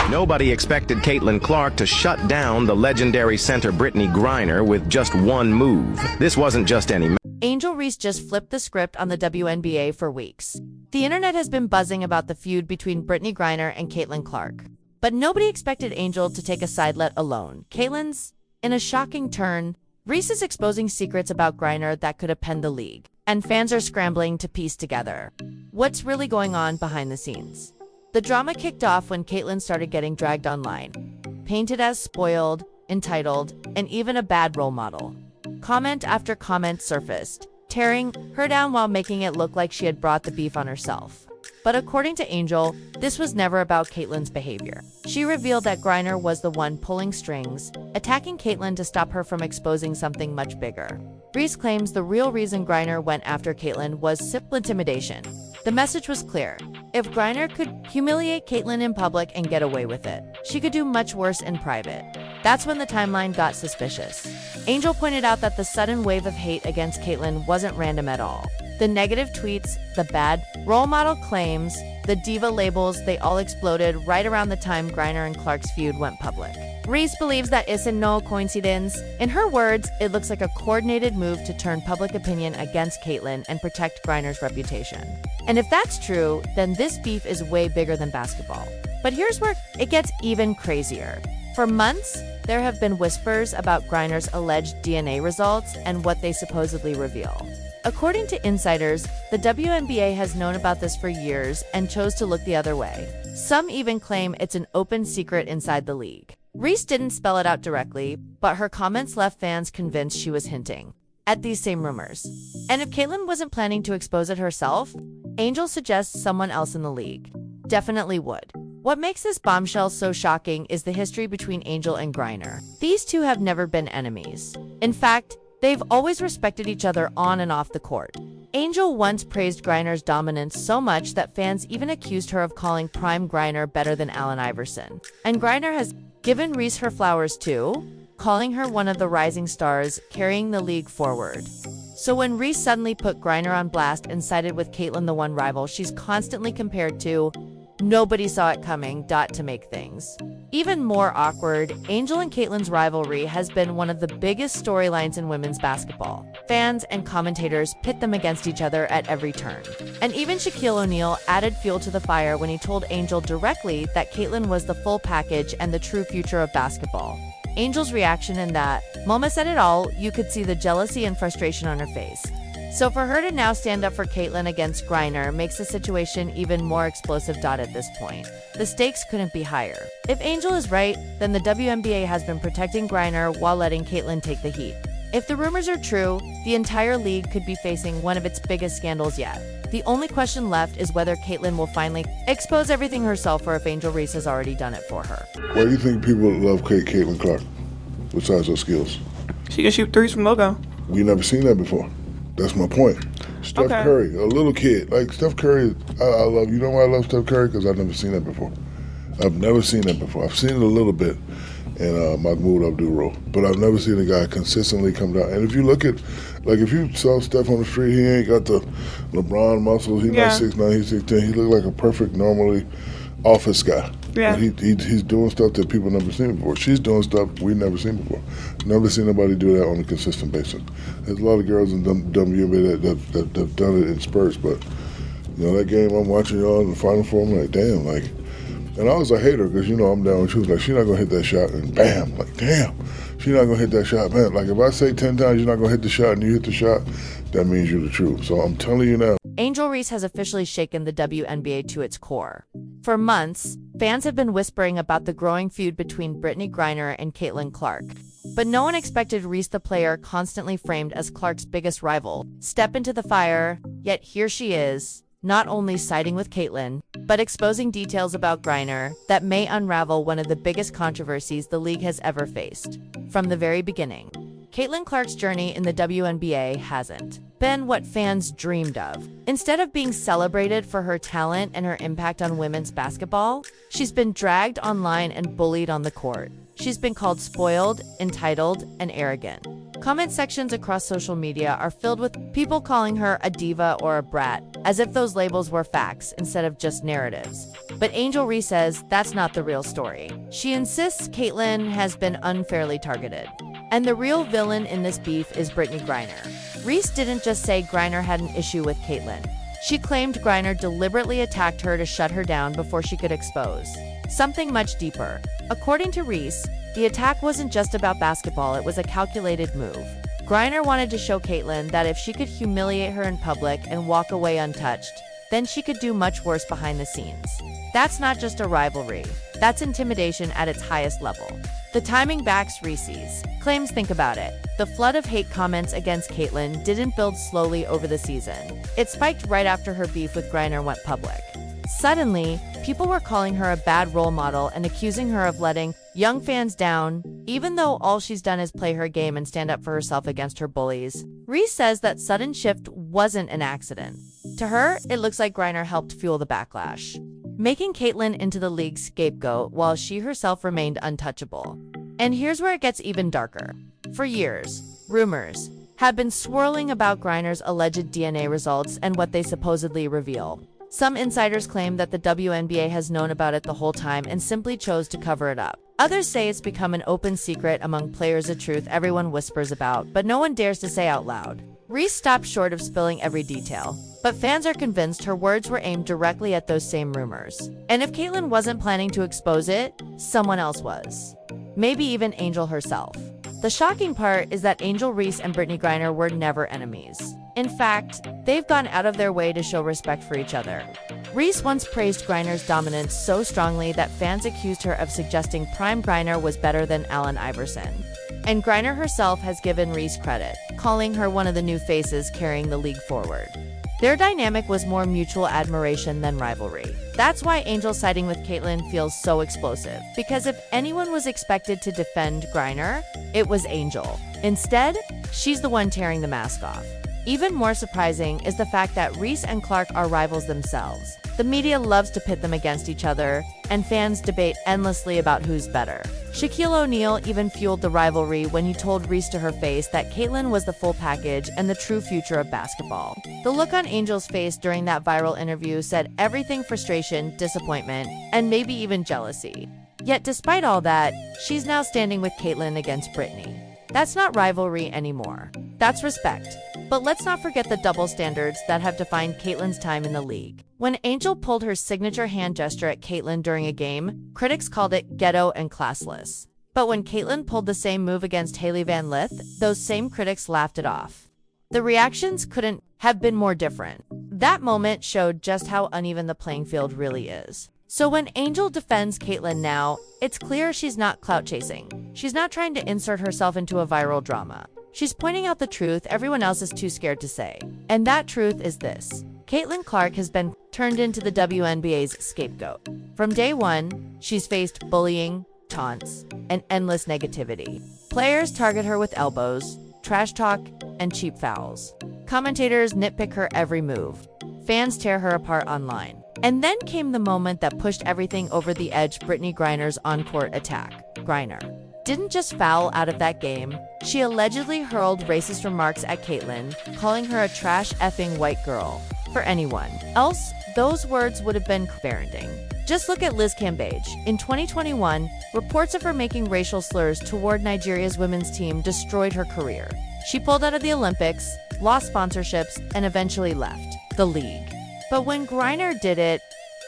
Nobody expected Caitlin Clark to shut down the legendary center Brittney Griner with just one move. This wasn't just any Angel Reese just flipped the script on the WNBA for weeks. The internet has been buzzing about the feud between Brittney Griner and Caitlin Clark. But nobody expected Angel to take a side, let alone Caitlin's. In a shocking turn, Reese is exposing secrets about Griner that could upend the league, and fans are scrambling to piece together what's really going on behind the scenes. The drama kicked off when Caitlin started getting dragged online, painted as spoiled, entitled, and even a bad role model. Comment after comment surfaced, tearing her down while making it look like she had brought the beef on herself. But according to Angel, this was never about Caitlin's behavior. She revealed that Griner was the one pulling strings, attacking Caitlin to stop her from exposing something much bigger. Reese claims the real reason Griner went after Caitlin was simple intimidation. The message was clear. If Griner could humiliate Caitlin in public and get away with it, she could do much worse in private. That's when the timeline got suspicious. Angel pointed out that the sudden wave of hate against Caitlin wasn't random at all. The negative tweets, the bad role model claims, the diva labels, they all exploded right around the time Griner and Clark's feud went public. Reese believes that isn't no coincidence. In her words, it looks like a coordinated move to turn public opinion against Caitlin and protect Griner's reputation. And if that's true, then this beef is way bigger than basketball. But here's where it gets even crazier. For months, there have been whispers about Griner's alleged DNA results and what they supposedly reveal. According to insiders, the WNBA has known about this for years and chose to look the other way. Some even claim it's an open secret inside the league. Reese didn't spell it out directly, but her comments left fans convinced she was hinting at these same rumors. And if Caitlin wasn't planning to expose it herself, Angel suggests someone else in the league definitely would. What makes this bombshell so shocking is the history between Angel and Griner. These two have never been enemies. In fact, they've always respected each other on and off the court. Angel once praised Griner's dominance so much that fans even accused her of calling prime Griner better than Allen Iverson. And Griner has given Reese her flowers too, calling her one of the rising stars carrying the league forward. So when Reese suddenly put Griner on blast and sided with Caitlin, the one rival she's constantly compared to, nobody saw it coming. To make things even more awkward, Angel and Caitlin's rivalry has been one of the biggest storylines in women's basketball. Fans and commentators pit them against each other at every turn. And even Shaquille O'Neal added fuel to the fire when he told Angel directly that Caitlin was the full package and the true future of basketball. Angel's reaction in that moment said it all. You could see the jealousy and frustration on her face. So for her to now stand up for Caitlin against Griner makes the situation even more explosive. At this point, the stakes couldn't be higher. If Angel is right, then the WNBA has been protecting Griner while letting Caitlin take the heat. If the rumors are true, the entire league could be facing one of its biggest scandals yet. The only question left is whether Caitlin will finally expose everything herself or if Angel Reese has already done it for her. Why do you think people love Caitlin Clark, besides her skills? She can shoot threes from logo. We never seen that before. That's my point. Steph Curry, a little kid. Like, Steph Curry, I love, you know why I love Steph Curry? Because I've never seen that before. I've never seen that before. I've seen it a little bit in Mahmoud Abdul-Roh, but I've never seen a guy consistently come down. And if you look at, like, if you saw Steph on the street, he ain't got the LeBron muscles. He's not 6'9", he's 6'10". He look like a perfect, normally office guy. Yeah. He's doing stuff that people never seen before. She's doing stuff we've never seen before. Never seen nobody do that on a consistent basis. There's a lot of girls in WNBA that have done it in spurts, but you know, that game I'm watching y'all in the Final Four, I'm like, damn, like, and I was a hater because, you know, I'm down. She was like, she's not going to hit that shot, and bam, like, damn, she's not going to hit that shot. Man, like, if I say 10 times you're not going to hit the shot and you hit the shot, that means you're the truth. So I'm telling you now. Angel Reese has officially shaken the WNBA to its core. For months, fans have been whispering about the growing feud between Brittney Griner and Caitlin Clark. But no one expected Reese, the player constantly framed as Clark's biggest rival, step into the fire. Yet here she is, not only siding with Caitlin, but exposing details about Griner that may unravel one of the biggest controversies the league has ever faced. From the very beginning, Caitlin Clark's journey in the WNBA hasn't been what fans dreamed of. Instead of being celebrated for her talent and her impact on women's basketball, she's been dragged online and bullied on the court. She's been called spoiled, entitled, and arrogant. Comment sections across social media are filled with people calling her a diva or a brat, as if those labels were facts instead of just narratives. But Angel Reese says that's not the real story. She insists Caitlyn has been unfairly targeted. And the real villain in this beef is Brittney Griner. Reese didn't just say Griner had an issue with Caitlyn. She claimed Griner deliberately attacked her to shut her down before she could expose something much deeper. According to Reese, the attack wasn't just about basketball, it was a calculated move. Griner wanted to show Caitlyn that if she could humiliate her in public and walk away untouched, then she could do much worse behind the scenes. That's not just a rivalry, that's intimidation at its highest level. The timing backs Reese's claims. Think about it. The flood of hate comments against Caitlyn didn't build slowly over the season. It spiked right after her beef with Griner went public. Suddenly, people were calling her a bad role model and accusing her of letting young fans down, even though all she's done is play her game and stand up for herself against her bullies. Reese says that sudden shift wasn't an accident. To her, it looks like Griner helped fuel the backlash, making Caitlyn into the league's scapegoat while she herself remained untouchable. And here's where it gets even darker. For years, rumors have been swirling about Griner's alleged DNA results and what they supposedly reveal. Some insiders claim that the WNBA has known about it the whole time and simply chose to cover it up. Others say it's become an open secret among players, a truth everyone whispers about, but no one dares to say out loud. Reese stopped short of spilling every detail, but fans are convinced her words were aimed directly at those same rumors. And if Caitlyn wasn't planning to expose it, someone else was. Maybe even Angel herself. The shocking part is that Angel Reese and Brittney Griner were never enemies. In fact, they've gone out of their way to show respect for each other. Reese once praised Griner's dominance so strongly that fans accused her of suggesting Prime Griner was better than Allen Iverson. And Griner herself has given Reese credit, calling her one of the new faces carrying the league forward. Their dynamic was more mutual admiration than rivalry. That's why Angel siding with Caitlyn feels so explosive, because if anyone was expected to defend Griner, it was Angel. Instead, she's the one tearing the mask off. Even more surprising is the fact that Reese and Clark are rivals themselves. The media loves to pit them against each other, and fans debate endlessly about who's better. Shaquille O'Neal even fueled the rivalry when he told Reese to her face that Caitlyn was the full package and the true future of basketball. The look on Angel's face during that viral interview said everything: frustration, disappointment, and maybe even jealousy. Yet despite all that, she's now standing with Caitlyn against Brittney. That's not rivalry anymore. That's respect. But let's not forget the double standards that have defined Caitlyn's time in the league. When Angel pulled her signature hand gesture at Caitlyn during a game, critics called it ghetto and classless. But when Caitlyn pulled the same move against Hailey Van Lith, those same critics laughed it off. The reactions couldn't have been more different. That moment showed just how uneven the playing field really is. So when Angel defends Caitlyn now, it's clear she's not clout chasing. She's not trying to insert herself into a viral drama. She's pointing out the truth everyone else is too scared to say. And that truth is this: Caitlyn Clark has been turned into the WNBA's scapegoat. From day one, she's faced bullying, taunts, and endless negativity. Players target her with elbows, trash talk, and cheap fouls. Commentators nitpick her every move. Fans tear her apart online. And then came the moment that pushed everything over the edge: Brittney Griner's on-court attack. Griner didn't just foul out of that game. She allegedly hurled racist remarks at Caitlyn, calling her a trash effing white girl. For anyone else, those words would have been parenting. Just look at Liz Cambage. In 2021, reports of her making racial slurs toward Nigeria's women's team destroyed her career. She pulled out of the Olympics, lost sponsorships, and eventually left the league. But when Griner did it,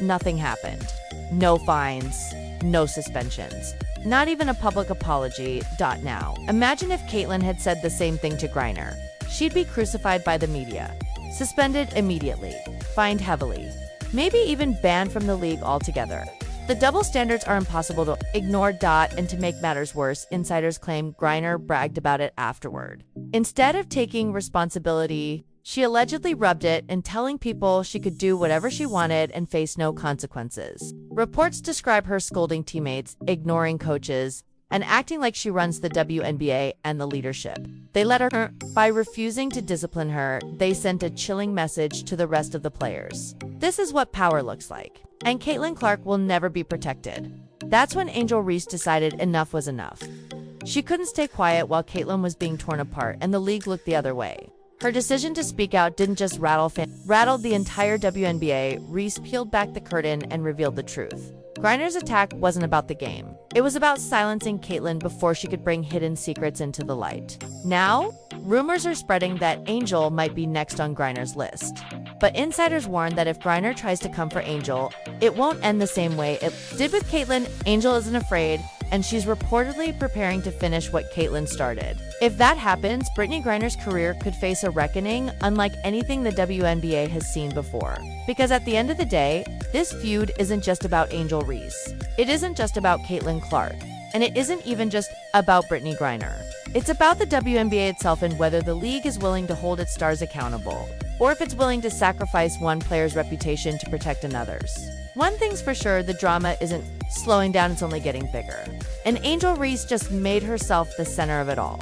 nothing happened. No fines, no suspensions. Not even a public apology. Now, imagine if Caitlyn had said the same thing to Griner. She'd be crucified by the media, suspended immediately, fined heavily, maybe even banned from the league altogether. The double standards are impossible to ignore. And to make matters worse, insiders claim Griner bragged about it afterward. Instead of taking responsibility, she allegedly rubbed it and telling people she could do whatever she wanted and face no consequences. Reports describe her scolding teammates, ignoring coaches, and acting like she runs the WNBA and the leadership. They let her. By refusing to discipline her, they sent a chilling message to the rest of the players. This is what power looks like. And Caitlyn Clark will never be protected. That's when Angel Reese decided enough was enough. She couldn't stay quiet while Caitlyn was being torn apart and the league looked the other way. Her decision to speak out didn't just rattled the entire WNBA. Reese peeled back the curtain and revealed the truth. Griner's attack wasn't about the game. It was about silencing Caitlyn before she could bring hidden secrets into the light. Now, rumors are spreading that Angel might be next on Griner's list. But insiders warn that if Griner tries to come for Angel, it won't end the same way it did with Caitlyn. Angel isn't afraid, and she's reportedly preparing to finish what Caitlyn started. If that happens, Brittney Griner's career could face a reckoning unlike anything the WNBA has seen before. Because at the end of the day, this feud isn't just about Angel Reese. It isn't just about Caitlin Clark. And it isn't even just about Brittney Griner. It's about the WNBA itself and whether the league is willing to hold its stars accountable, or if it's willing to sacrifice one player's reputation to protect another's. One thing's for sure, the drama isn't slowing down, it's only getting bigger. And Angel Reese just made herself the center of it all.